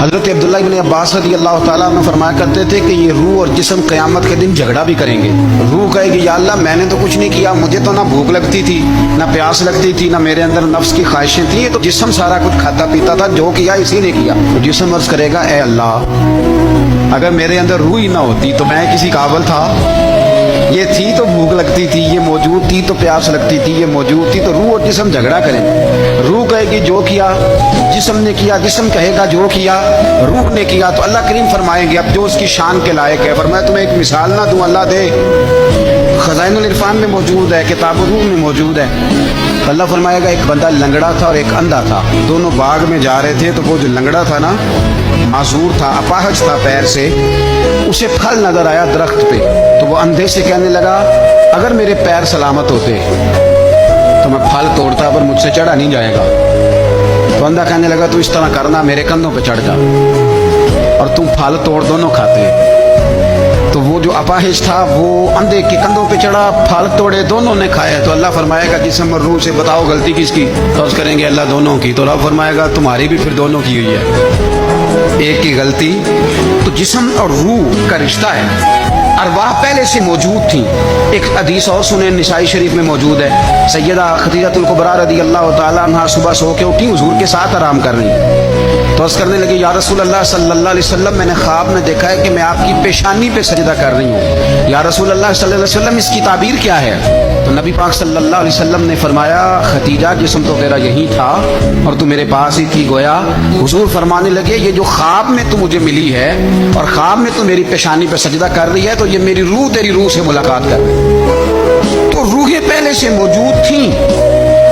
حضرت عبداللہ ابن عباس رضی اللہ تعالیٰ عنہ فرمایا کرتے تھے کہ یہ روح اور جسم قیامت کے دن جھگڑا بھی کریں گے۔ روح کہے گی یا اللہ میں نے تو کچھ نہیں کیا، مجھے تو نہ بھوک لگتی تھی نہ پیاس لگتی تھی نہ میرے اندر نفس کی خواہشیں تھیں، یہ تو جسم سارا کچھ کھاتا پیتا تھا، جو کیا اسی نے کیا۔ تو جسم عرض کرے گا اے اللہ اگر میرے اندر روح ہی نہ ہوتی تو میں کسی قابل تھا؟ یہ تھی تو بھوک لگتی تھی، یہ موجود تھی تو پیاس لگتی تھی، یہ موجود تھی، تو روح اور جسم جھگڑا کریں گے۔ روح کہے گی جو کیا جسم نے کیا، جسم کہے گا جو کیا روح نے کیا۔ تو اللہ کریم فرمائیں گے اب جو اس کی شان کے لائق ہے، فرمایا تمہیں ایک مثال نہ دوں؟ اللہ دے، خزائن العرفان میں موجود ہے، کتاب الروح میں موجود ہے۔ اللہ فرمائے گا ایک بندہ لنگڑا تھا اور ایک اندھا تھا، دونوں باغ میں جا رہے تھے، تو وہ جو لنگڑا تھا نا معذور تھا، اپاہج تھا پیر سے، اسے پھل نظر آیا درخت پہ، تو وہ اندھے سے کہنے لگا اگر میرے پیر سلامت ہوتے تو میں پھل توڑتا پر مجھ سے چڑھا نہیں جائے گا۔ تو اندھا کہنے لگا تو اس طرح کرنا، میرے کندھوں پہ چڑھ جا اور تم پھل توڑ دونوں کھاتے۔ تو وہ جو اپاہج تھا وہ اندھے کے کندھوں پہ چڑھا، پھل توڑے، دونوں نے کھائے۔ تو اللہ فرمائے گا جسم اور روح سے بتاؤ غلطی کس کی؟ تو اس کریں گے اللہ دونوں کی۔ تو اللہ فرمائے گا تمہاری بھی پھر دونوں کی ہوئی ہے، ایک کی غلطی۔ تو جسم اور روح کا رشتہ ہے، ارواح پہلے سے موجود تھیں۔ ایک حدیث اور سنیں، نسائی شریف میں موجود ہے، سیدہ خدیجہ الکبریٰ رضی اللہ تعالیٰ عنہا صبح سو کے اٹھی، حضور کے ساتھ آرام کر رہی، تو عرض کرنے لگی یا رسول اللہ صلی اللہ علیہ وسلم میں نے خواب میں دیکھا ہے کہ میں آپ کی پیشانی پہ سجدہ کر رہی ہوں، یا رسول اللہ صلی اللہ علیہ وسلم اس کی تعبیر کیا ہے؟ تو نبی پاک صلی اللہ علیہ وسلم نے فرمایا خدیجہ جسم تو تیرا یہی تھا اور تو میرے پاس ہی تھی گویا۔ حضور فرمانے لگے یہ جو خواب میں تو مجھے ملی ہے اور خواب میں تو میری پیشانی پہ سجدہ کر رہی ہے، تو یہ میری روح تیری روح سے ملاقات کر رہی ہے۔ تو روحیں پہلے سے موجود تھیں۔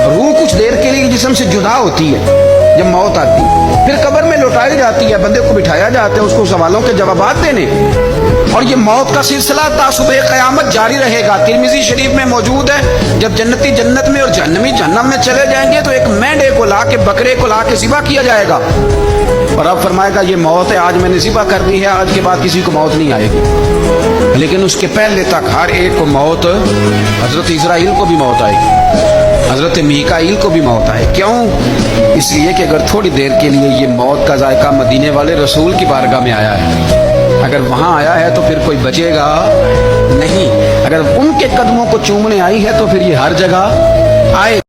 روح کچھ دیر کے لیے جسم سے جدا ہوتی ہے جب موت آتی، پھر قبر میں لوٹائی جاتی ہے، بندے کو بٹھایا جاتا ہے اس کو سوالوں کے جوابات دینے، اور یہ موت کا سلسلہ تا صبح قیامت جاری رہے گا۔ ترمذی شریف میں موجود ہے جب جنتی جنت میں اور جہنمی جہنم میں چلے جائیں گے تو ایک مینڈے کو لا کے، بکرے کو لا کے ذبح کیا جائے گا، اور اب فرمائے گا یہ موت ہے، آج میں نے ذبح کر دی ہے، آج کے بعد کسی کو موت نہیں آئے گی، لیکن اس کے پہلے تک ہر ایک کو موت، حضرت اسرائیل کو بھی موت آئے گی، حضرت میکائیل کو بھی موت آئے۔ کیوں؟ اس لیے کہ اگر تھوڑی دیر کے لیے یہ موت کا ذائقہ مدینے والے رسول کی بارگاہ میں آیا ہے، اگر وہاں آیا ہے تو پھر کوئی بچے گا نہیں، اگر ان کے قدموں کو چومنے آئی ہے تو پھر یہ ہر جگہ آئے۔